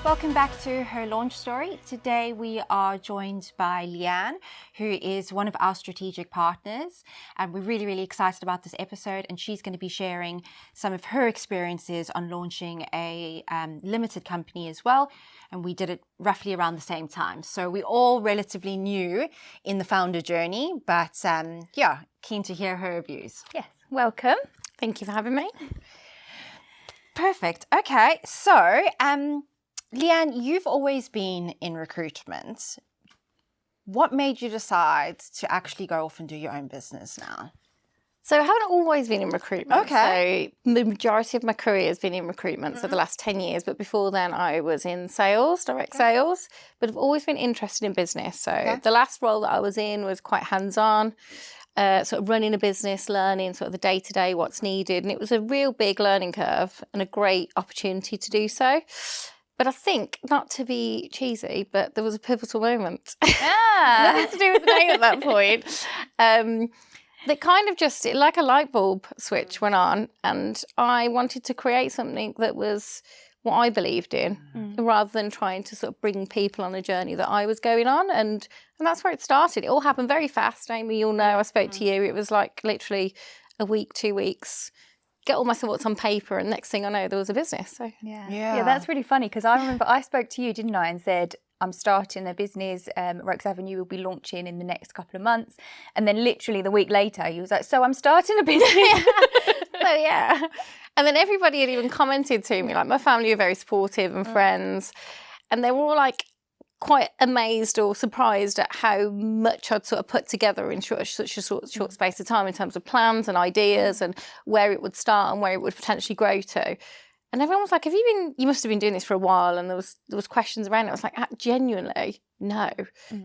Welcome back to Her Launch Story. Today we are joined by Leanne, who is one of our strategic partners, and we're really, really excited about this episode, and she's going to be sharing some of her experiences on launching a limited company as well, and we did it roughly around the same time. So we're all relatively new in the founder journey, but keen to hear her views. Yes, welcome. Thank you for having me. Perfect. Okay, so Leanne, you've always been in recruitment. What made you decide to actually go off and do your own business now? So I haven't always been in recruitment. Okay. So the majority of my career has been in recruitment, so the last 10 years. But before then, I was in sales, direct sales. But I've always been interested in business. So the last role that I was in was quite hands-on, sort of running a business, learning sort of the day-to-day, what's needed. And it was a real big learning curve and a great opportunity to do so. But I think, not to be cheesy, but there was a pivotal moment. Nothing to do with the name at that point. That kind of just, like a light bulb switch went on, and I wanted to create something that was what I believed in, rather than trying to sort of bring people on a journey that I was going on. And that's where it started. It all happened very fast. Amy, you'll know, I spoke to you. It was like literally a week, 2 weeks. Get all my thoughts on paper, and next thing I know, there was a business. So Yeah, that's really funny, because I remember I spoke to you, didn't I, and said, I'm starting a business, Rex Avenue will be launching in the next couple of months. And then literally the week later, he was like, so I'm starting a business. So yeah. And then everybody had even commented to me, like my family were very supportive and friends, and they were all like quite amazed or surprised at how much I'd sort of put together in such a short space of time in terms of plans and ideas and where it would start and where it would potentially grow to. And everyone was like, you must have been doing this for a while. And there was questions around it. I was like, genuinely, no.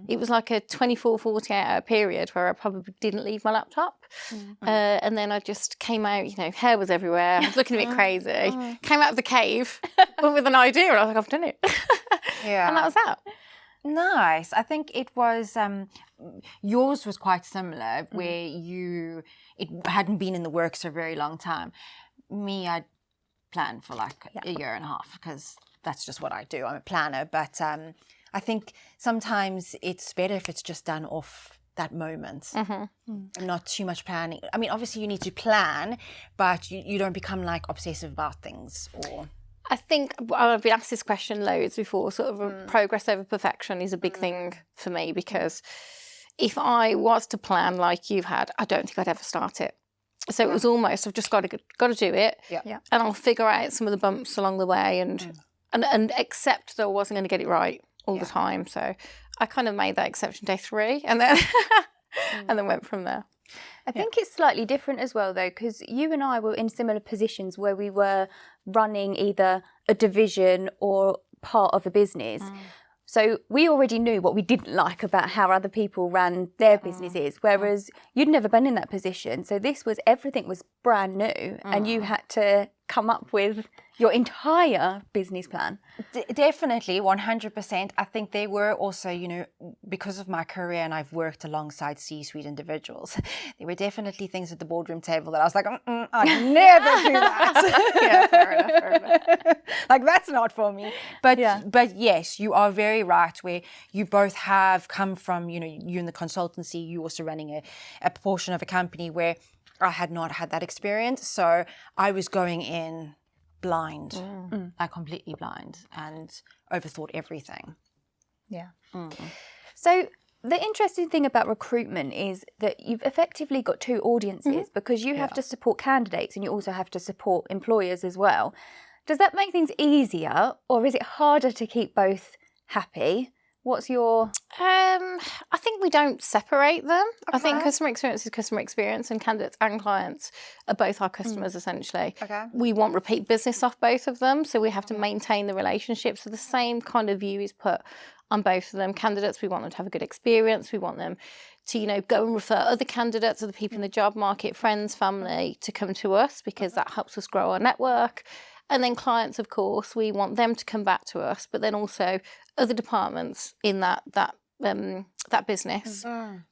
It was like a 24, 48 hour period where I probably didn't leave my laptop. And then I just came out, hair was everywhere. I was looking a bit crazy. Came out of the cave with an idea. And I was like, I've done it. And that was that. Nice. I think it was, yours was quite similar, where it hadn't been in the works for a very long time. Me, I'd planned for like a year and a half, because that's just what I do. I'm a planner. But I think sometimes it's better if it's just done off that moment and not too much planning. I mean, obviously you need to plan, but you don't become like obsessive about things. Or I think I've been asked this question loads before, sort of progress over perfection is a big thing for me, because if I was to plan like you've had, I don't think I'd ever start it. So it was almost, I've just got to do it, and I'll figure out some of the bumps along the way and accept that I wasn't going to get it right all the time. So I kind of made that exception day 3 and then and then went from there. I think it's slightly different as well, though, because you and I were in similar positions where we were running either a division or part of a business. So we already knew what we didn't like about how other people ran their businesses, whereas you'd never been in that position. So everything was brand new, and you had to come up with your entire business plan. Definitely, 100%. I think there were also, because of my career and I've worked alongside C-suite individuals, there were definitely things at the boardroom table that I was like, I'd never do that. Fair enough. Like, that's not for me. But yes, you are very right, where you both have come from, you in the consultancy, you also running a portion of a company where I had not had that experience. So I was going in blind, like completely blind, and overthought everything. Yeah. So the interesting thing about recruitment is that you've effectively got 2 audiences, because you have to support candidates and you also have to support employers as well. Does that make things easier, or is it harder to keep both happy? What's your... I think we don't separate them. I think customer experience is customer experience, and candidates and clients are both our customers, essentially. We want repeat business off both of them, so we have to maintain the relationship. So the same kind of view is put on both of them. Candidates, we want them to have a good experience. We want them to, go and refer other candidates, other people in the job market, friends, family, to come to us, because that helps us grow our network. And then clients, of course, we want them to come back to us, but then also other departments in that that business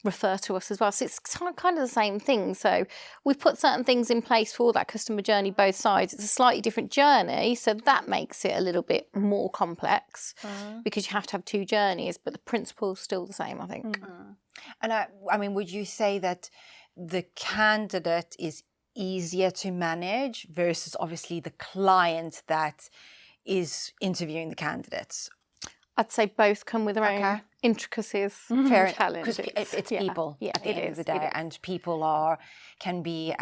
refer to us as well. So it's kind of the same thing. So we've put certain things in place for that customer journey, both sides. It's a slightly different journey, so that makes it a little bit more complex because you have to have two journeys, but the principle's still the same, I think. And I mean, would you say that the candidate is easier to manage versus obviously the client that is interviewing the candidates? I'd say both come with their own intricacies, Fair, challenges. Because it's people at the end of the day, and people can be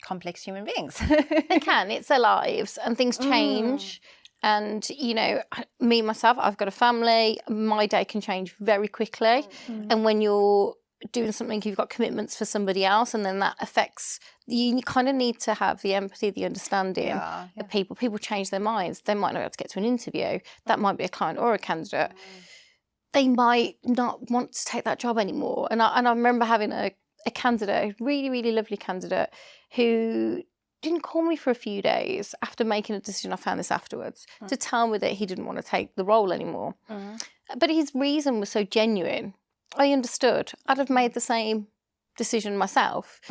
complex human beings. They can. It's their lives, and things change. And you know, me myself, I've got a family. My day can change very quickly, and when you're doing something, you've got commitments for somebody else, and then that affects. You kind of need to have the empathy, the understanding of people. People change their minds. They might not be able to get to an interview. That might be a client or a candidate. They might not want to take that job anymore. And I remember having a candidate, a really, really lovely candidate, who didn't call me for a few days after making a decision. I found this afterwards to tell me that he didn't want to take the role anymore. But his reason was so genuine. I understood. I'd have made the same decision myself.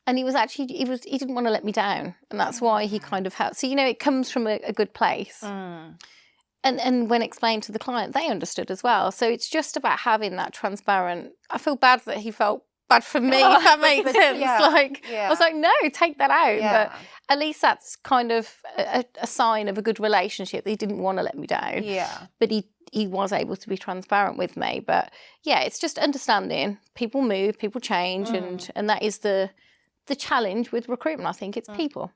And he didn't want to let me down. And that's why he kind of helped. So, you know, it comes from a good place. And when explained to the client, they understood as well. So it's just about having that transparent. I feel bad that he felt bad for me, if that makes sense. I was like, no, take that out. But at least that's kind of a sign of a good relationship that he didn't want to let me down. But he was able to be transparent with me. But yeah, it's just understanding. People move, people change, and that is the challenge with recruitment. I think it's people.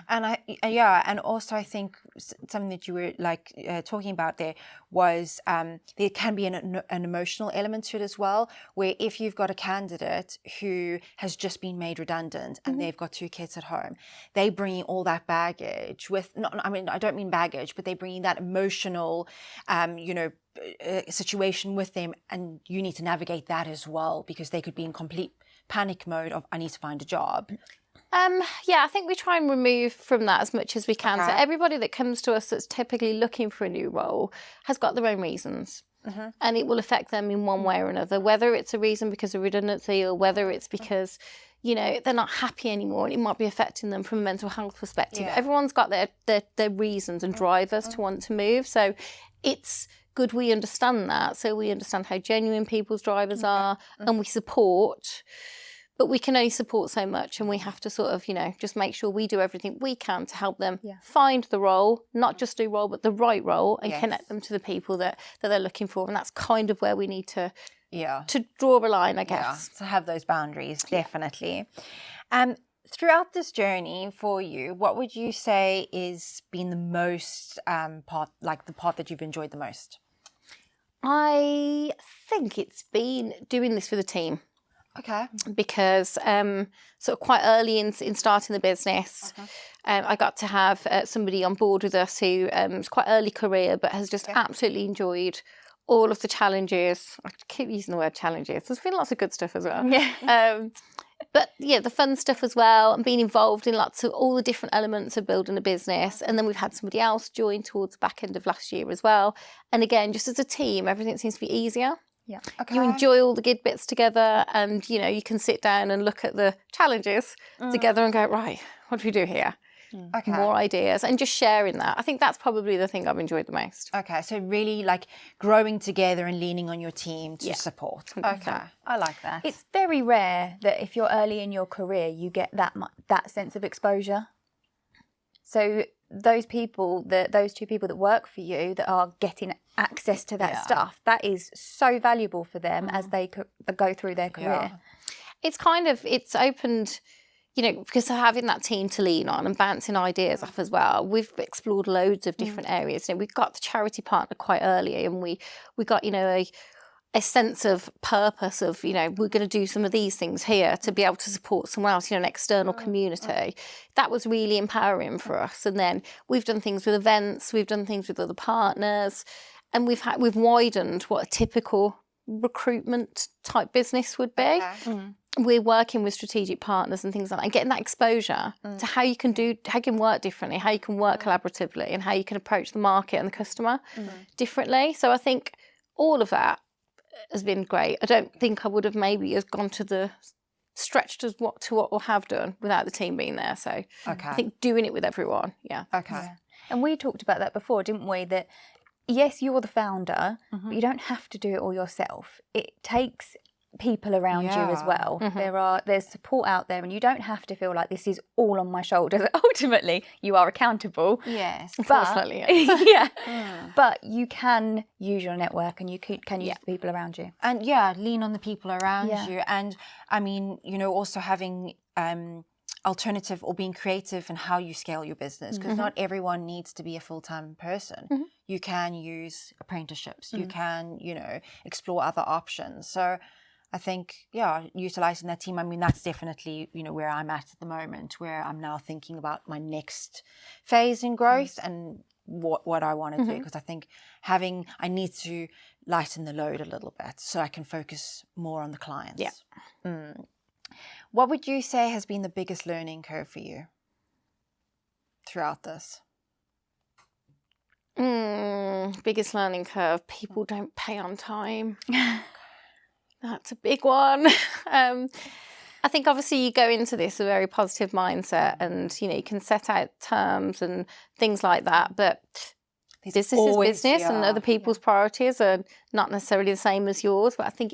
And and also I think something that you were talking about there was there can be an emotional element to it as well, where if you've got a candidate who has just been made redundant and they've got 2 kids at home, they bring all that baggage with. I don't mean baggage, but they bring that emotional, situation with them, and you need to navigate that as well, because they could be in complete panic mode of I need to find a job. I think we try and remove from that as much as we can. So everybody that comes to us that's typically looking for a new role has got their own reasons. And it will affect them in one way or another, whether it's a reason because of redundancy or whether it's because, you know, they're not happy anymore and it might be affecting them from a mental health perspective. Everyone's got their reasons and drivers to want to move. So it's good we understand that. So we understand how genuine people's drivers are and we support. But we can only support so much, and we have to sort of, just make sure we do everything we can to help them find the role, not just do role, but the right role, and connect them to the people that they're looking for. And that's kind of where we need to draw a line, I guess. To have those boundaries, definitely. Throughout this journey for you, what would you say is been the most part that you've enjoyed the most? I think it's been doing this with a team. Okay. Because sort of quite early in starting the business, I got to have somebody on board with us who was quite early career, but has just absolutely enjoyed all of the challenges. I keep using the word challenges. There's been lots of good stuff as well. But yeah, the fun stuff as well, and being involved in lots of all the different elements of building a business. And then we've had somebody else join towards the back end of last year as well. And again, just as a team, everything seems to be easier. You enjoy all the good bits together, and you can sit down and look at the challenges together and go, right, what do we do here? More ideas, and just sharing that. I think that's probably the thing I've enjoyed the most. Okay, so really growing together and leaning on your team to support. Okay, I like that. It's very rare that if you're early in your career, you get that sense of exposure. So those 2 people that work for you that are getting access to that stuff, that is so valuable for them as they go through their career. It's opened, because of having that team to lean on and bouncing ideas off as well. We've explored loads of different areas. We got the charity partner quite early, and we got a sense of purpose of, we're going to do some of these things here to be able to support someone else, an external community. That was really empowering for us. And then we've done things with events, we've done things with other partners, and we've widened what a typical recruitment type business would be. We're working with strategic partners and things like that, and getting that exposure to how you can work differently, how you can work collaboratively, and how you can approach the market and the customer differently. So I think all of that has been great. I don't think I would have maybe as gone to the stretched as what I have done without the team being there. So I think doing it with everyone, Okay. Yeah. And we talked about that before, didn't we? That yes, you're the founder, but you don't have to do it all yourself. It takes people around you as well. There's support out there, and you don't have to feel like this is all on my shoulders. Ultimately, you are accountable. Yes. Unfortunately, but you can use your network, and you can use the people around you. And lean on the people around you. And I mean, also having alternative or being creative in how you scale your business, because not everyone needs to be a full-time person. You can use apprenticeships. You can, explore other options. So I think, utilizing that team, I mean, that's definitely, where I'm at the moment, where I'm now thinking about my next phase in growth and what I want to do. Because I think I need to lighten the load a little bit so I can focus more on the clients. Yeah. What would you say has been the biggest learning curve for you throughout this? Biggest learning curve, people don't pay on time. That's a big one. I think obviously you go into this with a very positive mindset, and you can set out terms and things like that, but business is business, and other people's priorities are not necessarily the same as yours. But I think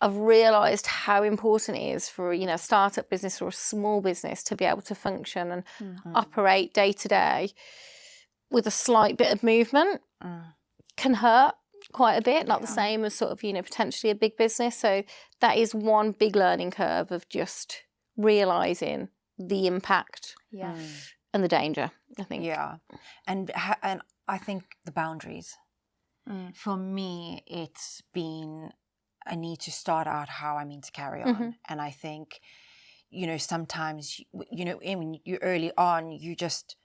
I've realised how important it is for a startup business or a small business to be able to function and operate day to day with a slight bit of movement. Can hurt quite a bit, not the same as sort of potentially a big business. So that is one big learning curve of just realising the impact and the danger, I think. And I think the boundaries. For me, it's been, I need to start out how I mean to carry on. And I think, sometimes, when you're early on, you just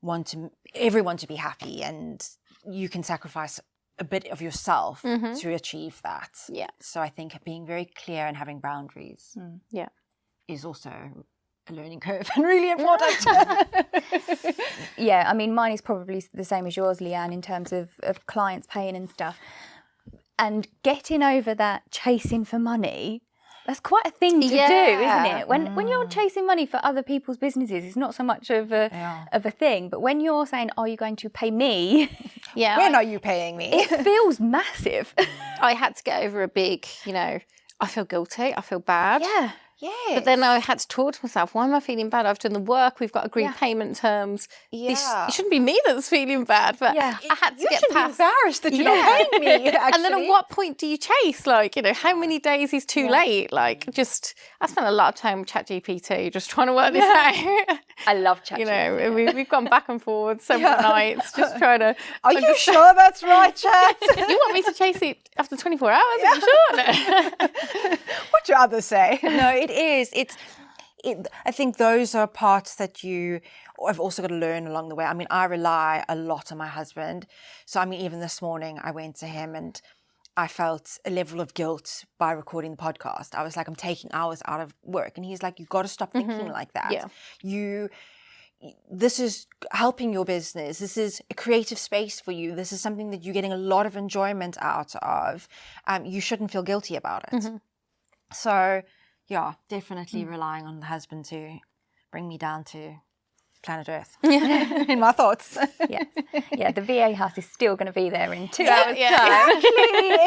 want everyone to be happy, and you can sacrifice a bit of yourself to achieve that. Yeah. So I think being very clear and having boundaries is also a learning curve and really important. I mean, mine is probably the same as yours, Leanne, in terms of clients paying and stuff. And getting over that chasing for money, that's quite a thing to do, isn't it? When you're chasing money for other people's businesses, it's not so much of a thing. But when you're saying, "Are you going to pay me?" When are you paying me? It feels massive. I had to get over a big, I feel guilty, I feel bad. Yeah. Yes. But then I had to talk to myself, why am I feeling bad? I've done the work, we've got agreed payment terms. It shouldn't be me that's feeling bad, but I had to get past. Be embarrassed that you're not paying me, actually. And then at what point do you chase? How many days is too late? I spent a lot of time with ChatGPT just trying to work this out. I love ChatGPT. We've gone back and forth several nights just trying to... Are you sure that's right, Chat? You want me to chase it after 24 hours? Are you sure? What do others say? No, it is. I think those are parts that I've also got to learn along the way. I mean, I rely a lot on my husband. So, I mean, even this morning I went to him and I felt a level of guilt by recording the podcast. I was like, I'm taking hours out of work. And he's like, you've got to stop thinking like that. Yeah. This is helping your business. This is a creative space for you. This is something that you're getting a lot of enjoyment out of. You shouldn't feel guilty about it. So, definitely relying on the husband to bring me down to planet Earth in my thoughts. Yes. Yeah, the VA house is still going to be there in 2 hours' time.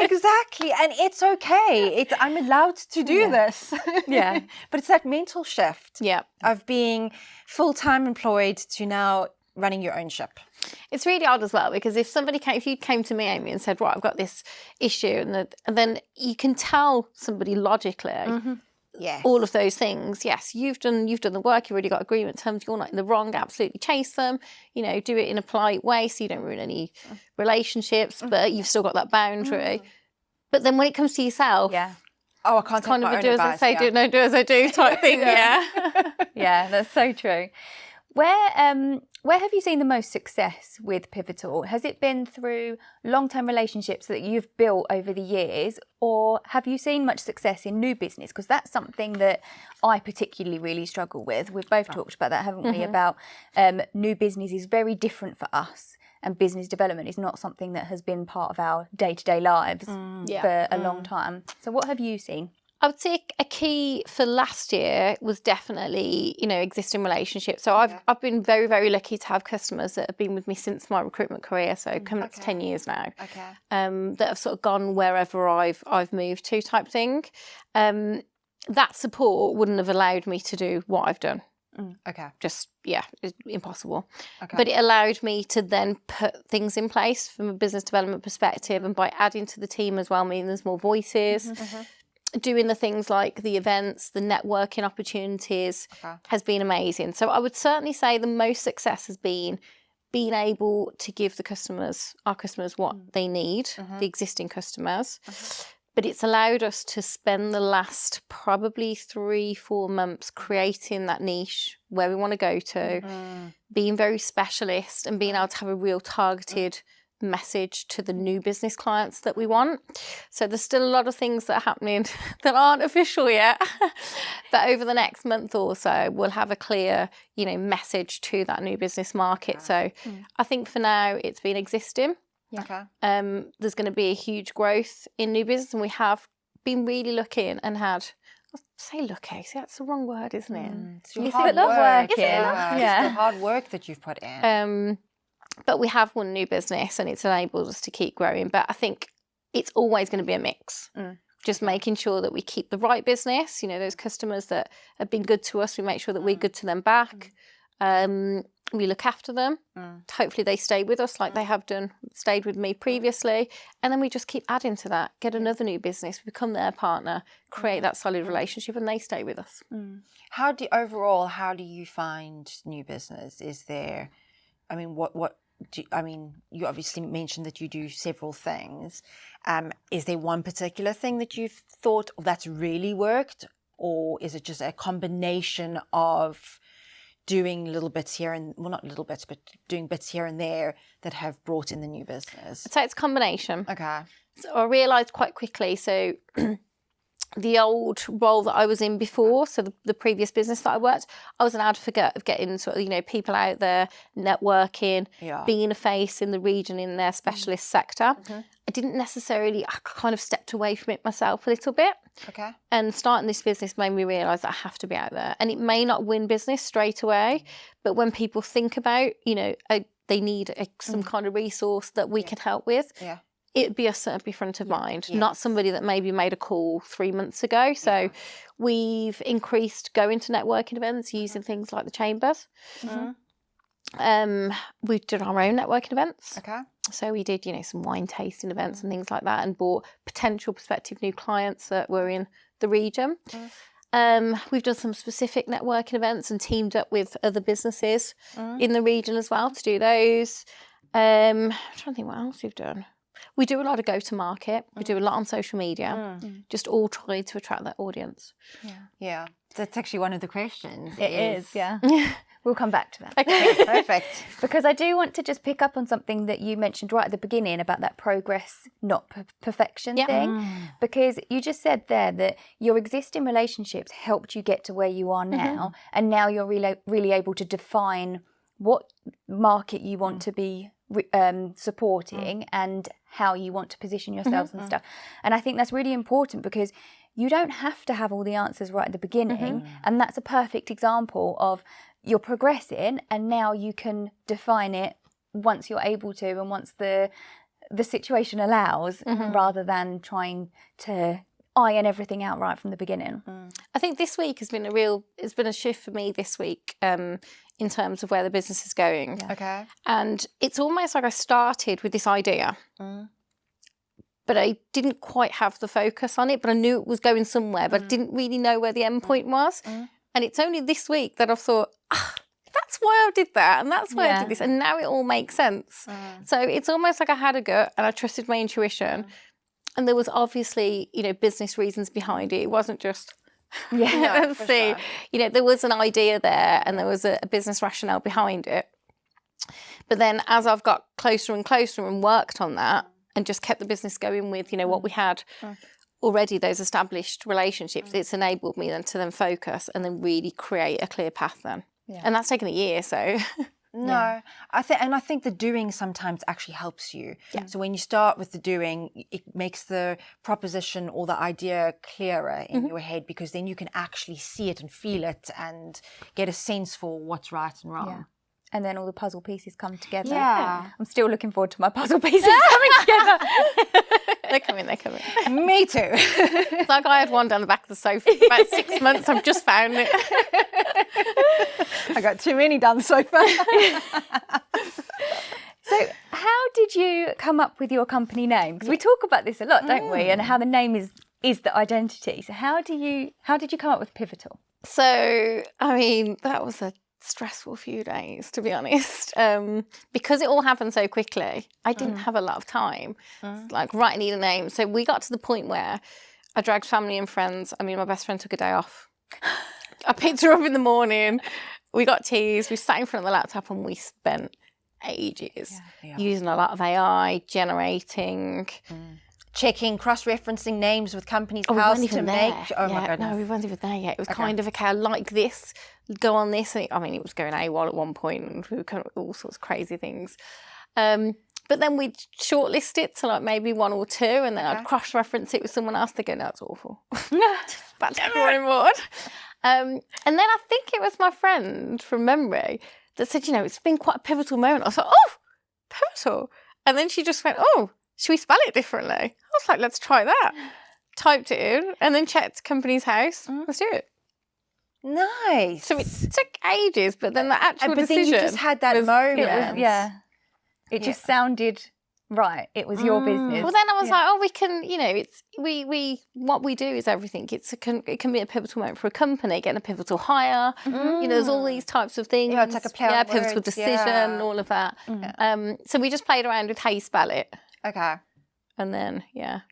Exactly. And it's okay. I'm allowed to do this. Yeah. But it's that mental shift of being full-time employed to now running your own ship. It's really odd as well, because if you came to me, Amy, and said, right, I've got this issue, and then you can tell somebody logically all of those things. Yes, you've done the work, you've already got agreement terms, you're not in the wrong, absolutely chase them, do it in a polite way so you don't ruin any relationships, but you've still got that boundary. But then when it comes to yourself, I can't take my own advice. Do as I say, do as I do type thing. Yeah, that's so true. Where have you seen the most success with Pyvital? Has it been through long-term relationships that you've built over the years, or have you seen much success in new business? Because that's something that I particularly really struggle with. We've both talked about that, haven't we? About new business is very different for us. and business development is not something that has been part of our day-to-day lives for a long time. So what have you seen? I would say a key for last year was definitely, existing relationships. So I've been very, very lucky to have customers that have been with me since my recruitment career, so coming up to 10 years now, that have sort of gone wherever I've moved to type thing. That support wouldn't have allowed me to do what I've done. Just, it's impossible. But it allowed me to then put things in place from a business development perspective, and by adding to the team as well, meaning there's more voices. Doing the things like the events, the networking opportunities has been amazing. So I would certainly say the most success has been being able to give our customers what they need, the existing customers. But it's allowed us to spend the last probably 3-4 months creating that niche where we want to go to, being very specialist and being able to have a real targeted message to the new business clients that we want. So there's still a lot of things that are happening that aren't official yet. But over the next month or so, we'll have a clear, message to that new business market. So I think for now it's been existing. There's going to be a huge growth in new business, and we have been really looking and had. See, that's the wrong word, isn't it? It's your hard work. It's the hard work that you've put in. But we have won new business, and it's enabled us to keep growing. But I think it's always going to be a mix. Just making sure that we keep the right business. Those customers that have been good to us, we make sure that we're good to them back. We look after them. Hopefully they stay with us like they have stayed with me previously. And then we just keep adding to that, get another new business, become their partner, create that solid relationship, and they stay with us. How do you find new business? Is there, you obviously mentioned that you do several things. Is there one particular thing that you've thought that's really worked? Or is it just a combination of doing little bits here and, well, not little bits, but doing bits here and there that have brought in the new business? I'd say it's a combination. So I realised quite quickly, so the old role that I was in before, so the previous business that I worked, I was an advocate of getting sort of, people out there, networking, being a face in the region in their specialist sector. I didn't necessarily, I kind of stepped away from it myself a little bit. And starting this business made me realise that I have to be out there. And it may not win business straight away, but when people think about, they need some kind of resource that we can help with, it'd be us at the front of mind, not somebody that maybe made a call 3 months ago. So we've increased going to networking events using things like the chambers. We did our own networking events. So we did, some wine tasting events and things like that, and brought potential prospective new clients that were in the region. We've done some specific networking events and teamed up with other businesses in the region as well to do those. I'm trying to think what else we've done. We do a lot of go-to-market. We do a lot on social media, just all trying to attract that audience. Yeah. That's actually one of the questions. It is. We'll come back to that. Okay, perfect. Because I do want to just pick up on something that you mentioned right at the beginning about that progress, not perfection thing. Because you just said there that your existing relationships helped you get to where you are now, and now you're really able to define what market you want to be supporting and how you want to position yourselves and stuff. And I think that's really important, because you don't have to have all the answers right at the beginning. And that's a perfect example of you're progressing, and now you can define it once you're able to and once the situation allows, rather than trying to iron everything out right from the beginning. I think this week has been it's been a shift for me this week in terms of where the business is going. And it's almost like I started with this idea, but I didn't quite have the focus on it, but I knew it was going somewhere, but I didn't really know where the end point was. And it's only this week that I've thought, that's why I did that, and that's why I did this, and now it all makes sense. So it's almost like I had a gut and I trusted my intuition. And there was obviously, business reasons behind it. It wasn't just, let's see. Sure. There was an idea there, and there was a business rationale behind it. But then as I've got closer and closer and worked on that and just kept the business going with, what we had already, those established relationships, it's enabled me then to focus and then really create a clear path then. And that's taken a year, so... No, I think the doing sometimes actually helps you. Yeah. So when you start with the doing, it makes the proposition or the idea clearer in your head, because then you can actually see it and feel it and get a sense for what's right and wrong. Yeah. And then all the puzzle pieces come together. Yeah. I'm still looking forward to my puzzle pieces coming together. They're coming. Me too. It's like I had one down the back of the sofa for about 6 months. I've just found it. I got too many down the sofa. So how did you come up with your company name? Because we talk about this a lot, don't we? And how the name is the identity. So how did you come up with Pyvital? So, I mean, that was a stressful few days, to be honest, because it all happened so quickly. I didn't have a lot of time, like I need a name. So we got to the point where I dragged family and friends. I mean, my best friend took a day off. I picked her up in the morning. We got teas. We sat in front of the laptop and we spent ages using a lot of AI, generating. Checking, cross-referencing names with companies' Oh, house my goodness. No, we weren't even there yet. It was kind of, okay, I like this, go on this. And it was going AWOL at one point, and we were kind of all sorts of crazy things. But then we'd shortlist it to like maybe one or two, and then I'd cross-reference it with someone else. They go, no, that's awful. Back to the drawing board. And then I think it was my friend from memory that said, it's been quite a pivotal moment. I was like, oh, pivotal. And then she just went, oh, should we spell it differently? I was like, let's try that. Typed it in and then checked company's house. Let's do it. Nice. So it took ages, but then the actual decision. Then you just had that moment. It just sounded right. It was your business. Well, then I was like, oh, we can, it's what we do is everything. It can be a pivotal moment for a company, getting a pivotal hire. There's all these types of things. Yeah, it's like a play on pivotal words, decision, all of that. So we just played around with how you spell it. Okay. And then,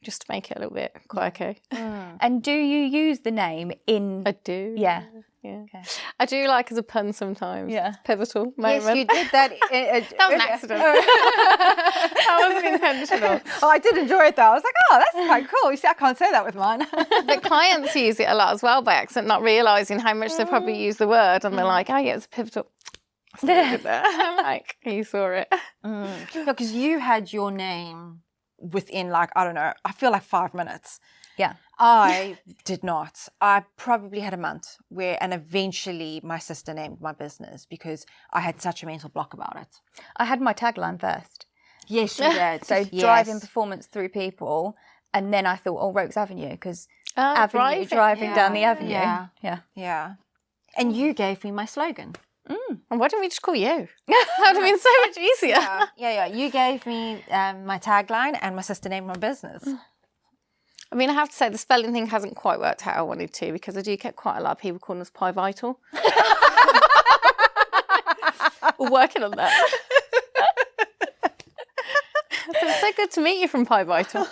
just to make it a little bit quirky. And do you use the name in... I do. Yeah. Okay. I do like as a pun sometimes. Yeah. Pivotal moment. Yes, you did that. That was an accident. That wasn't intentional. Oh, I did enjoy it though. I was like, oh, that's quite cool. You see, I can't say that with mine. But clients use it a lot as well by accident, not realising how much they probably use the word. And they're like, oh, yeah, it's a pivotal. I'm like, you saw it. Because you had your name within I feel like 5 minutes. Yeah. I did not. I probably had a month and eventually my sister named my business because I had such a mental block about it. I had my tagline first. Yes, you did. So driving performance through people. And then I thought, Rokes Avenue, because driving down the avenue. Yeah. And you gave me my slogan. And why didn't we just call you? That would have been so much easier. Yeah. You gave me my tagline and my sister named my business. I mean, I have to say the spelling thing hasn't quite worked how I wanted to, because I do get quite a lot of people calling us pyvital. We're working on that. So it's so good to meet you from pyvital.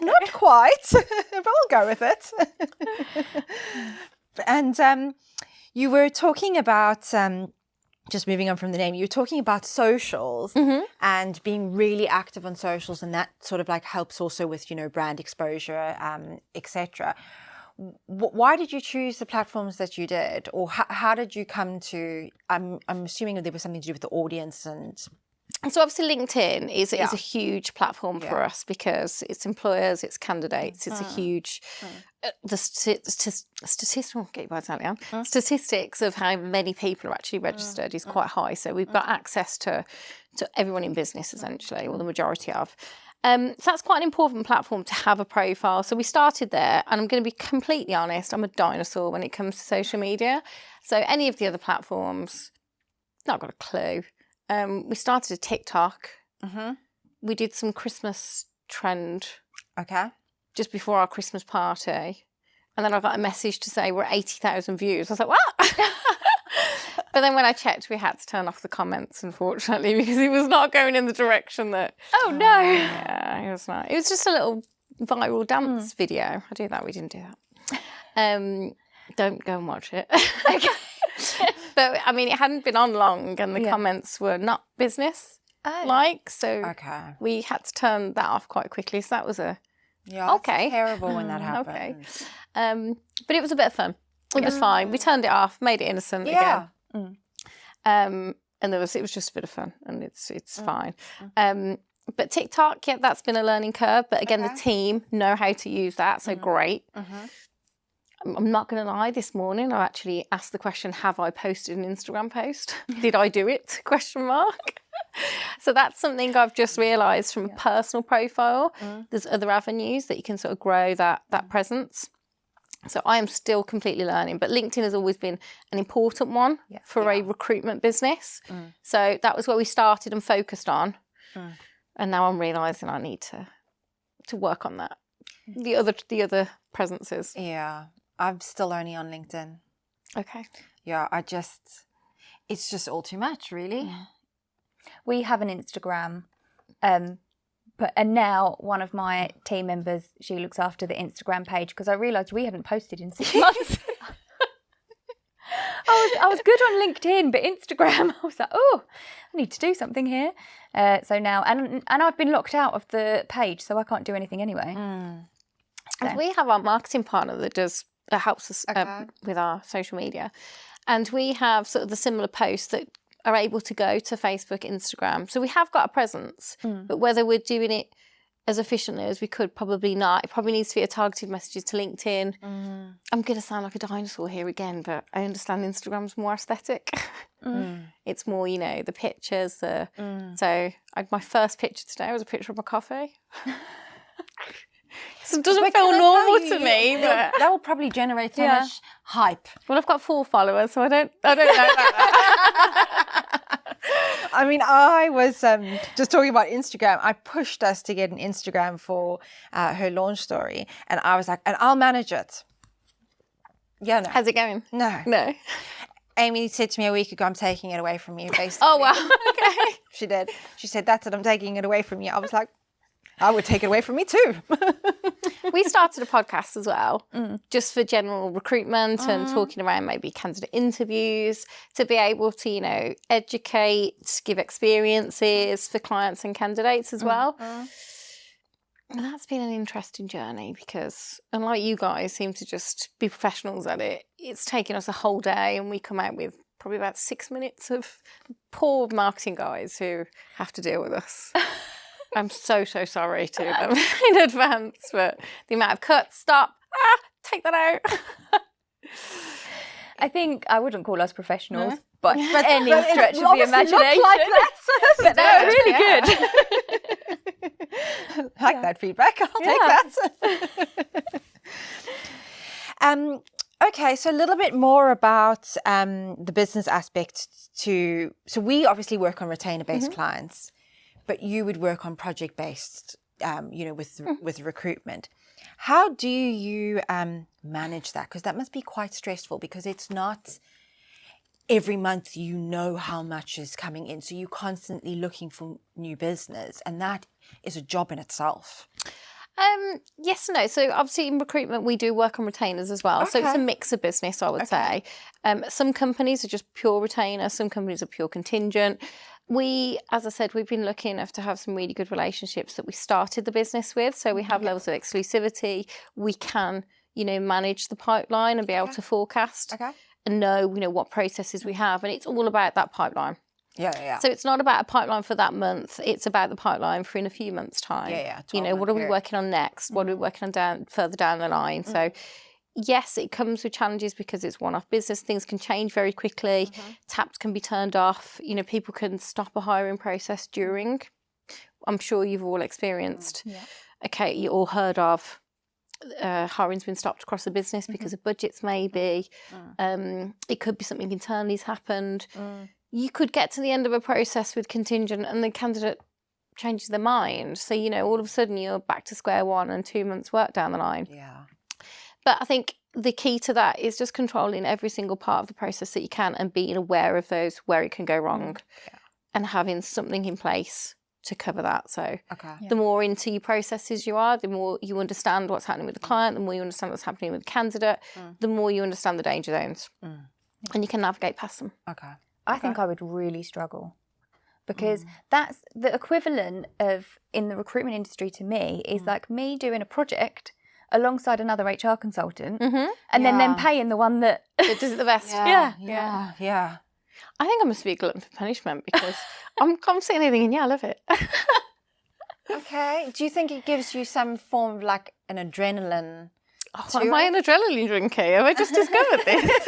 Not quite, but I'll go with it. And you were talking about, just moving on from the name, you were talking about socials and being really active on socials, and that sort of helps also with, brand exposure, etc. Why did you choose the platforms that you did? Or how did you come to, I'm assuming there was something to do with the audience and... So obviously LinkedIn is a huge platform for us because it's employers, it's candidates, it's a huge statistics of how many people are actually registered is quite high. So we've got access to everyone in business essentially, or the majority of. So that's quite an important platform to have a profile. So we started there, and I'm going to be completely honest, I'm a dinosaur when it comes to social media. So any of the other platforms, not got a clue. We started a TikTok. We did some Christmas trend. Okay. Just before our Christmas party. And then I got a message to say we're 80,000 views. I was like, what? But then when I checked, we had to turn off the comments, unfortunately, because it was not going in the direction that... Oh, no. Yeah, it was not. It was just a little viral dance video. I do that. We didn't do that. Don't go and watch it. Okay. But, I mean, it hadn't been on long and the comments were not business-like. So we had to turn that off quite quickly. So that was it's terrible when that happens. Okay. But it was a bit of fun. It was fine. We turned it off, made it innocent again. And and it was just a bit of fun, and it's fine. But TikTok, yeah, that's been a learning curve. But again, the team know how to use that, so great. I'm not going to lie, this morning I actually asked the question, have I posted an Instagram post? Did I do it? ? So that's something I've just realised from a personal profile. There's other avenues that you can sort of grow that presence. So I am still completely learning, but LinkedIn has always been an important one for a recruitment business. So that was where we started and focused on. And now I'm realising I need to work on that. The other presences. Yeah, I'm still only on LinkedIn. Okay. Yeah, it's just all too much, really. We have an Instagram, and now one of my team members, she looks after the Instagram page because I realised we hadn't posted in 6 months. I was good on LinkedIn, but Instagram, I was like, oh, I need to do something here. So now, and I've been locked out of the page, so I can't do anything anyway. And we have our marketing partner that helps us with our social media, and we have sort of the similar posts that are able to go to Facebook, Instagram. So we have got a presence, but whether we're doing it as efficiently as we could, probably not. It probably needs to be a targeted messages to LinkedIn. I'm going to sound like a dinosaur here again, but I understand Instagram's more aesthetic. It's more, the pictures. So my first picture today was a picture of my coffee. So it doesn't feel normal to me, but that will probably generate so much hype. Well, I've got 4 followers, so I don't know about that. I mean, I was just talking about Instagram. I pushed us to get an Instagram for her launch story, and I was like, and I'll manage it. Yeah, no. How's it going? No. Amy said to me a week ago, I'm taking it away from you, basically. Oh, wow. Okay. She did. She said, that's it, I'm taking it away from you. I was like, I would take it away from me too. We started a podcast as well, just for general recruitment and talking around maybe candidate interviews, to be able to, educate, give experiences for clients and candidates as well. And that's been an interesting journey because, unlike you guys seem to just be professionals at it, it's taken us a whole day and we come out with probably about 6 minutes of poor marketing guys who have to deal with us. I'm so sorry to them in advance, but the amount of cuts, stop, take that out. I think I wouldn't call us professionals, but any stretch of the imagination. Like that. But they're really good. Like that feedback. I'll take that. Okay, so a little bit more about the business aspect so we obviously work on retainer-based clients, but you would work on project-based, with recruitment. How do you manage that? Because that must be quite stressful because it's not every month how much is coming in. So you're constantly looking for new business, and that is a job in itself. Yes and no. So obviously in recruitment, we do work on retainers as well. Okay. So it's a mix of business, I would say. Some companies are just pure retainer. Some companies are pure contingent. We, as I said, we've been lucky enough to have some really good relationships that we started the business with. So we have levels of exclusivity. We can, manage the pipeline and be able to forecast and know, what processes we have. And it's all about that pipeline. Yeah. So it's not about a pipeline for that month. It's about the pipeline for in a few months' time. Yeah. What are we working on next? What are we working on further down the line? So yes, it comes with challenges because it's one-off business. Things can change very quickly. Taps can be turned off. People can stop a hiring process during. I'm sure you've all experienced. Okay, you all heard of hiring's been stopped across the business because of budgets maybe. It could be something internally has happened. You could get to the end of a process with contingent and the candidate changes their mind. So, all of a sudden you're back to square one and 2 months work down the line. Yeah. But I think the key to that is just controlling every single part of the process that you can and being aware of those where it can go wrong and having something in place to cover that. So the more into your processes you are, the more you understand what's happening with the client, the more you understand what's happening with the candidate, the more you understand the danger zones and you can navigate past them. I think I would really struggle because that's the equivalent of, in the recruitment industry to me, is like me doing a project alongside another HR consultant and then paying the one that does it the best. Yeah. I think I must be a glutton for punishment because I'm seeing anything and I love it. Okay. Do you think it gives you some form of like an adrenaline? Am I an adrenaline drinker? Have I just discovered this?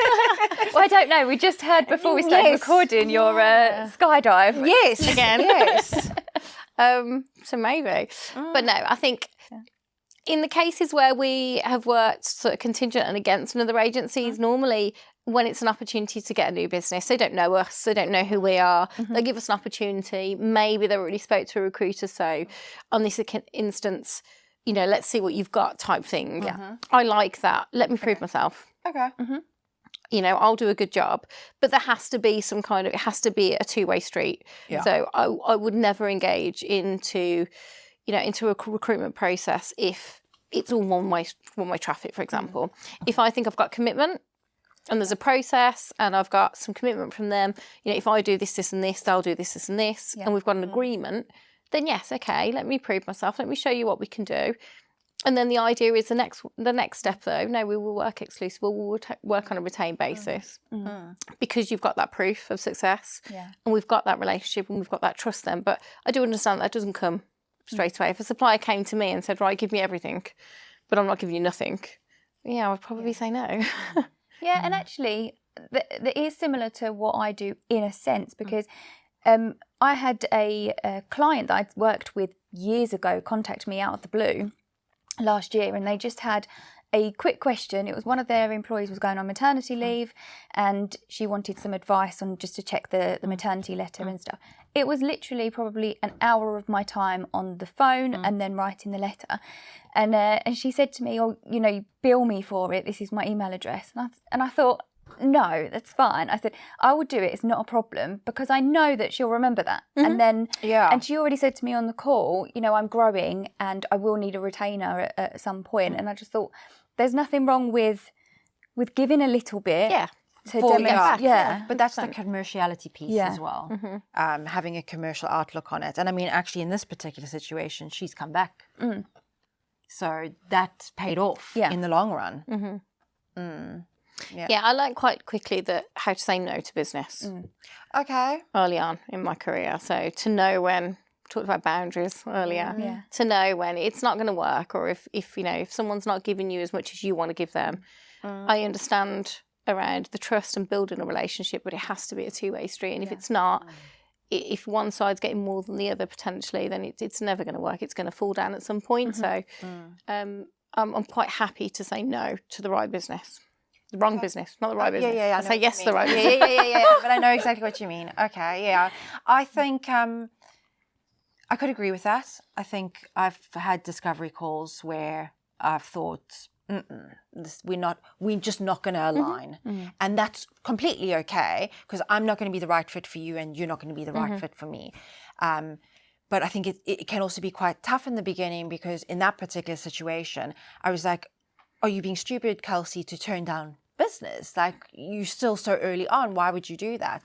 Well, I don't know. We just heard before we started recording your skydive. Yes. Again. Yes. So maybe. But no, I think in the cases where we have worked sort of contingent and against another agencies, normally when it's an opportunity to get a new business, they don't know us, they don't know who we are, they give us an opportunity, maybe they already spoke to a recruiter, so on this instance, you know, let's see what you've got type thing. Yeah. I like that. Let me prove myself. Okay. You know, I'll do a good job, but there has to be some kind of, it has to be a two-way street. Yeah. So I would never engage into, you know, into a recruitment process if it's all one-way traffic, for example. If I think I've got commitment and there's a process and I've got some commitment from them, you know, if I do this, this and this, they'll do this, this and this, and we've got an agreement, then yes, okay, let me prove myself, let me show you what we can do. And then the idea is the next step though, no, we will work exclusive, we'll work on a retained basis because you've got that proof of success and we've got that relationship and we've got that trust then. But I do understand that doesn't come straight away. If a supplier came to me and said, right, give me everything, but I'm not giving you nothing, yeah, I would probably say no. Yeah, and actually, that is similar to what I do in a sense because I had a client that I'd worked with years ago contact me out of the blue last year, and they just had a quick question. It was one of their employees was going on maternity leave, and she wanted some advice on just to check the maternity letter and stuff. It was literally probably an hour of my time on the phone and then writing the letter. And she said to me, "Oh, you know, you bill me for it. This is my email address." And I thought, no, that's fine. I said, I will do it. It's not a problem because I know that she'll remember that. And then, and she already said to me on the call, you know, I'm growing and I will need a retainer at some point. And I just thought, there's nothing wrong with giving a little bit. Yeah. To demonstrate. But that's the commerciality piece as well. Having a commercial outlook on it. And I mean, actually, in this particular situation, she's come back. So that paid off in the long run. Yeah, I learned quite quickly how to say no to business. Okay. Early on in my career. So to know when, talked about boundaries earlier, to know when it's not going to work, or if you know, if someone's not giving you as much as you want to give them. I understand around the trust and building a relationship, but it has to be a two-way street. And if it's not, if one side's getting more than the other potentially, then it's never going to work. It's going to fall down at some point. So I'm quite happy to say no to the right business. The wrong business, not the right business. I say yes to the right business. Yeah. But I know exactly what you mean. Okay, yeah. I think I could agree with that. I think I've had discovery calls where I've thought, we're just not going to align. And that's completely okay because I'm not going to be the right fit for you and you're not going to be the right fit for me. But I think it can also be quite tough in the beginning because in that particular situation, I was like, are you being stupid, Kelsey, to turn down business? Like, you're still so early on. Why would you do that?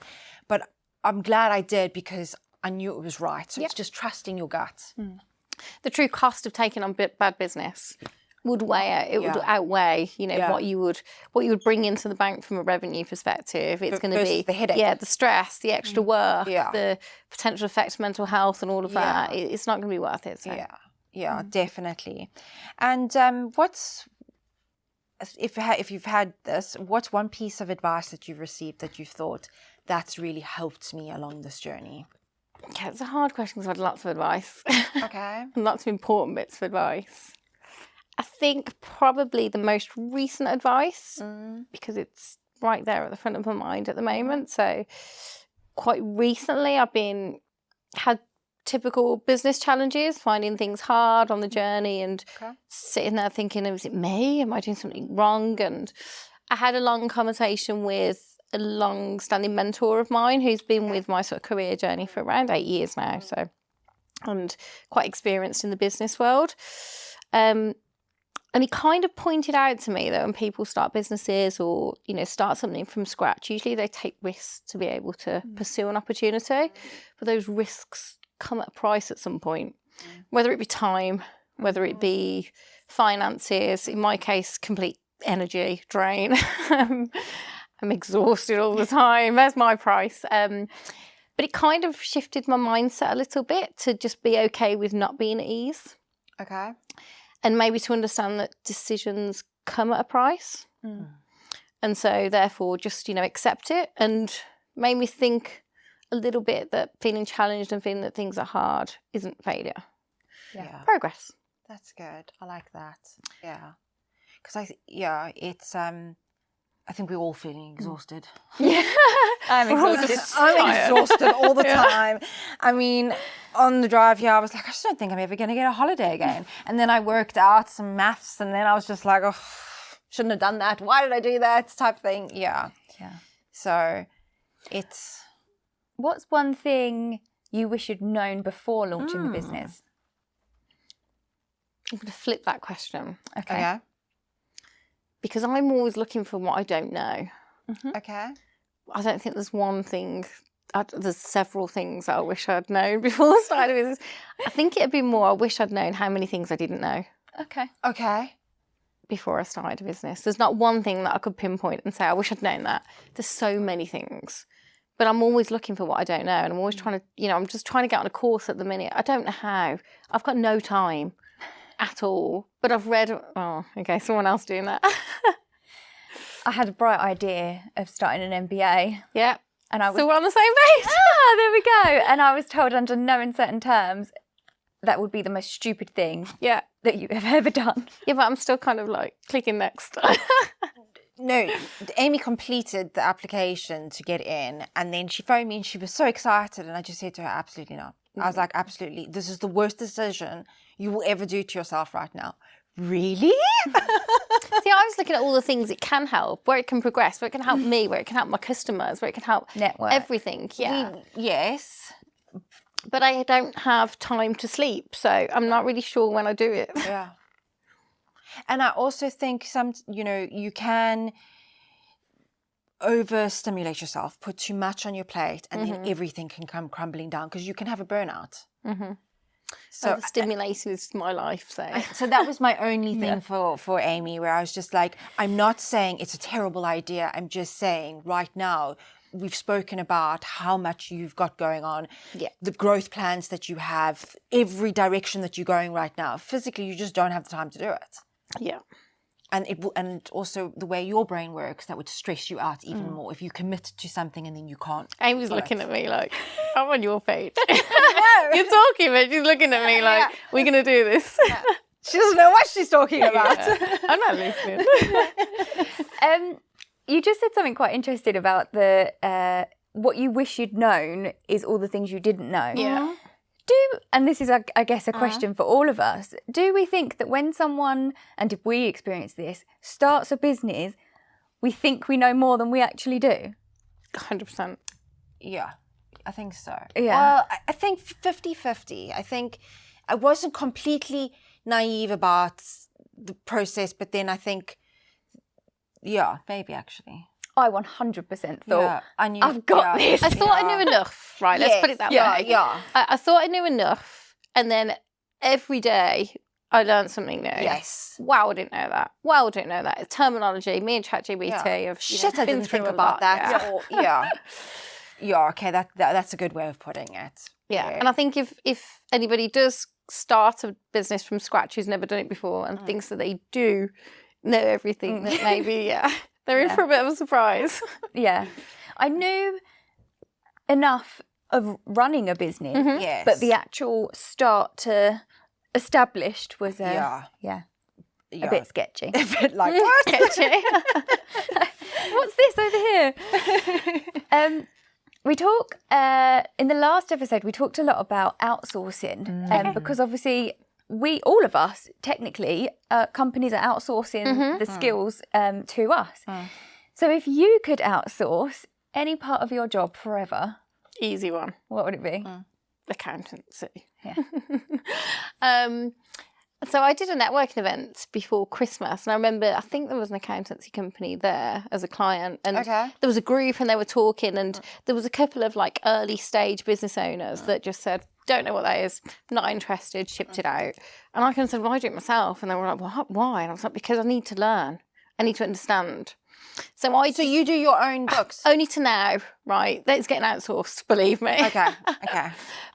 But I'm glad I did because I knew it was right. So it's just trusting your gut. The true cost of taking on bad business would would outweigh, you know, what you would bring into the bank from a revenue perspective. It's going to be the headache, the stress, the extra work, the potential effect to mental health, and all of that. It's not going to be worth it. So. Yeah, definitely. And if you've had this, what's one piece of advice that you've received that you've thought that's really helped me along this journey? Okay, it's a hard question because I've had lots of advice. Okay. Lots of important bits of advice. I think probably the most recent advice, because it's right there at the front of my mind at the moment. So quite recently I've had typical business challenges, finding things hard on the journey and sitting there thinking, is it me? Am I doing something wrong? And I had a long conversation with a long-standing mentor of mine who's been with my sort of career journey for around 8 years now, so, and quite experienced in the business world. And he kind of pointed out to me that when people start businesses or, you know, start something from scratch, usually they take risks to be able to pursue an opportunity, but those risks come at a price at some point, whether it be time, whether it be finances, in my case, complete energy drain. I'm exhausted all the time. There's my price. But it kind of shifted my mindset a little bit to just be okay with not being at ease. Okay. And maybe to understand that decisions come at a price. And so therefore just, accept it, and made me think a little bit that feeling challenged and feeling that things are hard isn't failure. Yeah. Progress. That's good. I like that. Yeah. Because it's I think we're all feeling exhausted. Yeah. I'm exhausted. I'm exhausted all the time. I mean, on the drive here, I was like, I just don't think I'm ever going to get a holiday again. And then I worked out some maths, and then I was just like, oh, shouldn't have done that. Why did I do that? Type thing. Yeah. Yeah. So it's... What's one thing you wish you'd known before launching the business? I'm going to flip that question. Okay. Because I'm always looking for what I don't know. Okay. I don't think there's one thing. There's several things that I wish I'd known before I started business. I think it'd be more, I wish I'd known how many things I didn't know Okay. before I started a business. There's not one thing that I could pinpoint and say, I wish I'd known that. There's so many things. But I'm always looking for what I don't know. And I'm always trying to, I'm just trying to get on a course at the minute. I don't know how. I've got no time at all. But I've read, someone else doing that. I had a bright idea of starting an MBA. Yeah. And I was... So we're on the same page. There we go. And I was told under no uncertain terms that would be the most stupid thing that you have ever done. Yeah, but I'm still kind of like clicking next. No, Amy completed the application to get in, and then she phoned me and she was so excited, and I just said to her, absolutely not. I was like, absolutely, this is the worst decision you will ever do to yourself right now. Really? See, I was looking at all the things it can help, where it can progress, where it can help me, where it can help my customers, where it can help network. Everything. Yeah. Yes. But I don't have time to sleep, so I'm not really sure when I do it. Yeah. And I also think you can overstimulate yourself, put too much on your plate, and then everything can come crumbling down because you can have a burnout. So stimulation is my life. So that was my only thing for Amy, where I was just like, I'm not saying it's a terrible idea. I'm just saying right now, we've spoken about how much you've got going on, the growth plans that you have, every direction that you're going right now. Physically, you just don't have the time to do it. Yeah. And also the way your brain works, that would stress you out even more if you commit to something and then you can't. Amy's looking at me like, I'm on your page. You're talking, but she's looking at me like, we're going to do this. Yeah. She doesn't know what she's talking about. I'm not listening. You just said something quite interesting about the what you wish you'd known is all the things you didn't know. Yeah. And this is, I guess, a question for all of us. Do we think that when someone, and if we experience this, starts a business, we think we know more than we actually do? 100%. Yeah, I think so. Yeah. Well, I think 50-50. I think I wasn't completely naive about the process, but then I think, maybe actually. I 100% thought, I've got this. I thought I knew enough, right? Let's put it that way. Yeah. I thought I knew enough, and then every day I learned something new. Yes. Wow, I didn't know that. Wow, I didn't know that. It's terminology. Me and ChatGPT have Shit, I been didn't through think a about lot, that. Yeah, okay, that's a good way of putting it. Yeah, and I think if anybody does start a business from scratch who's never done it before and thinks that they do know everything, that maybe, they're in for a bit of a surprise. Yeah. I knew enough of running a business, Yes. but the actual start to established was a bit sketchy. A bit like, what? Sketchy. What's this over here? We talk, in the last episode, we talked a lot about outsourcing because obviously all of us, technically, companies are outsourcing the skills to us. So if you could outsource any part of your job forever, Easy one. what would it be? Accountancy. Yeah. So I did a networking event before Christmas, and I remember, I think there was an accountancy company there as a client, and there was a group and they were talking, and there was a couple of like early stage business owners that just said, don't know what that is, not interested, shipped it out. And I kind of said, well, I do it myself. And they were like, what? Why? And I was like, because I need to learn. I need to understand. So So you do your own books? only to now, right? That's getting outsourced, believe me. Okay.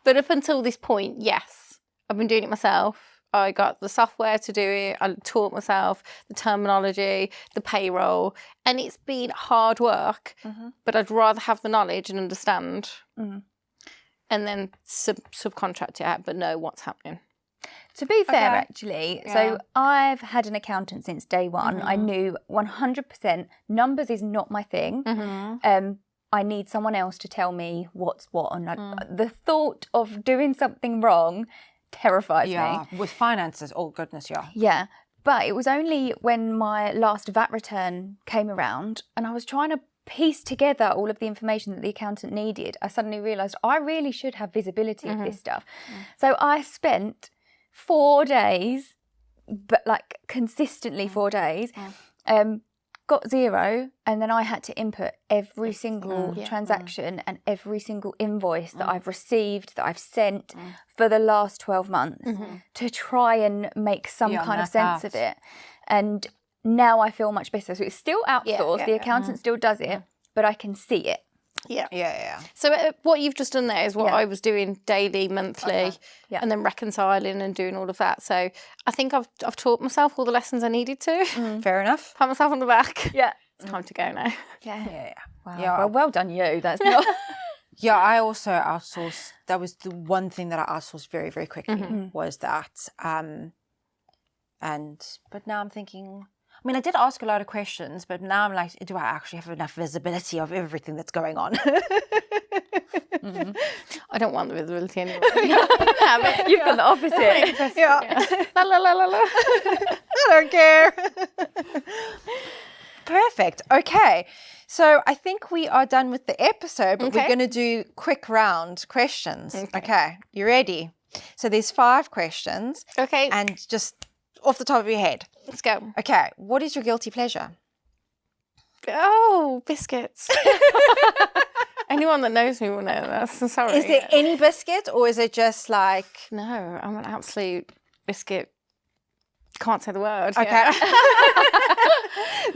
But up until this point, yes, I've been doing it myself. I got the software to do it. I taught myself the terminology, the payroll, and it's been hard work. But I'd rather have the knowledge and understand, and then subcontract it out, but know what's happening. To be fair, Okay. actually, Yeah. so I've had an accountant since day one. I knew 100% numbers is not my thing. I need someone else to tell me what's what. And the thought of doing something wrong terrifies me. Yeah, with finances, oh goodness, yeah. Yeah. But it was only when my last VAT return came around and I was trying to piece together all of the information that the accountant needed, I suddenly realised I really should have visibility of this stuff. So I spent 4 days, but like consistently 4 days, got zero, and then I had to input every single transaction and every single invoice that I've received, that I've sent for the last 12 months to try and make some kind of sense of it. And now I feel much better. So it's still outsourced, the accountant still does it, but I can see it. Yeah. So what you've just done there is what I was doing daily, monthly, and then reconciling and doing all of that. So I think I've taught myself all the lessons I needed to. Fair enough. Pat myself on the back. Yeah. It's time to go now. Yeah. Wow. Yeah. Well done you. That's not... Yeah, I also outsourced. That was the one thing that I outsourced very, very quickly was that. But now I'm thinking, I mean, I did ask a lot of questions, but now I'm like, do I actually have enough visibility of everything that's going on? I don't want the visibility anymore. You've got the opposite. La la la la la. I don't care. Perfect. Okay. So I think we are done with the episode, but we're going to do quick round questions. Okay. You ready? So there's 5 questions. Okay. And just off the top of your head. Let's go. Okay. What is your guilty pleasure? Oh, biscuits. Anyone that knows me will know that. I'm sorry. Is there any biscuit or is it just like... No, I'm an absolute biscuit. Can't say the word. Okay. Yeah.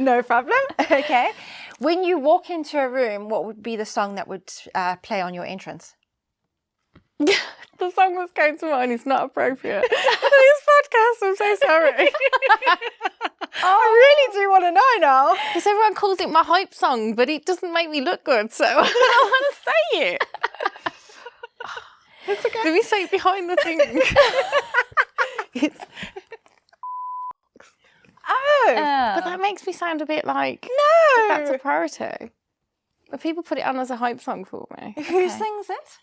No problem. Okay. When you walk into a room, what would be the song that would play on your entrance? The song that's going to mind is not appropriate for this podcast. I'm so sorry. I really do want to know now. Because everyone calls it my hype song, but it doesn't make me look good, so I don't want to say it. It's okay. Let me say it behind the thing. It's... Oh. But that makes me sound a bit like No. that's a priority. But people put it on as a hype song for me. Who sings it?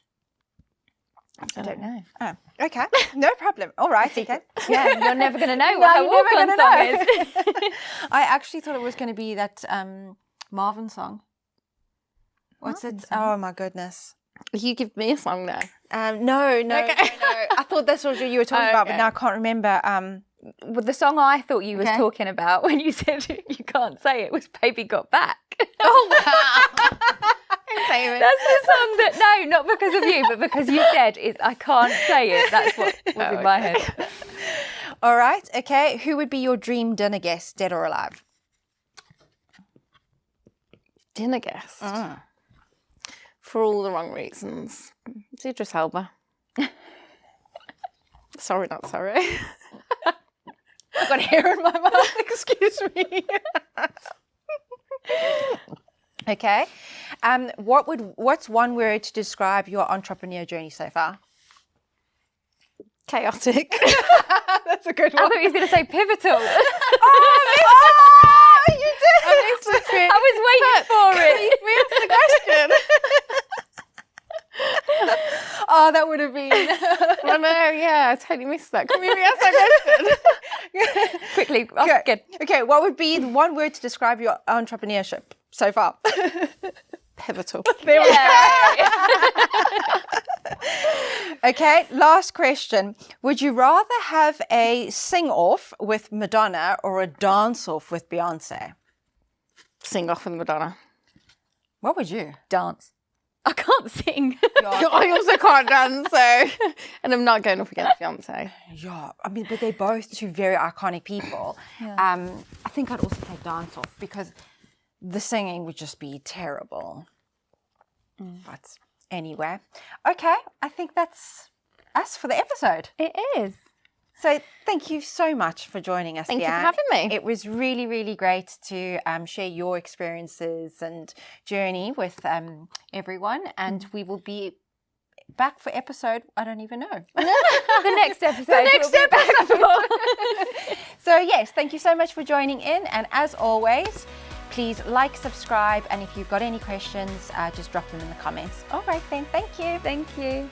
I don't know. Oh, okay. No problem. All right, okay. Yeah, you're never going to know what her you're never walk-on gonna song know. is. I actually thought it was going to be that Marvin song. What's it? Oh, my goodness. You give me a song now. No. I thought that's what you were talking about, but now I can't remember. Well, the song I thought you was talking about when you said you can't say it was Baby Got Back. Oh, wow. That's the song that, no, not because of you, but because you said I can't say it. That's what was in my head. All right, okay. Who would be your dream dinner guest, dead or alive? Dinner guest. For all the wrong reasons. It's Idris Elba. Sorry, not sorry. I've got hair in my mouth, excuse me. Okay. What's one word to describe your entrepreneur journey so far? Chaotic. That's a good I one. thought you was going to say pivotal. Oh, you did. I was waiting for it. Where's the question? Oh, that would have been. I know, yeah, I totally missed that. Can we re-ask that question? Quickly. Good. Okay, what would be the one word to describe your entrepreneurship so far? Pivotal. There we go. Okay, last question. Would you rather have a sing-off with Madonna or a dance-off with Beyonce? Sing off with Madonna. What would you? Dance. I can't sing. I also can't dance, so... And I'm not going up against Beyonce. Yeah, I mean, but they're both two very iconic people. Yeah. I think I'd also take dance-off because the singing would just be terrible. But anyway, okay, I think that's us for the episode. It is. So thank you so much for joining us, Thank you for Leanne. having me. It was really, really great to share your experiences and journey with everyone. And we will be back for episode, I don't even know. The next episode. The next we'll be back episode. So yes, thank you so much for joining in. And as always, please like, subscribe. And if you've got any questions, just drop them in the comments. All right then, thank you. Thank you.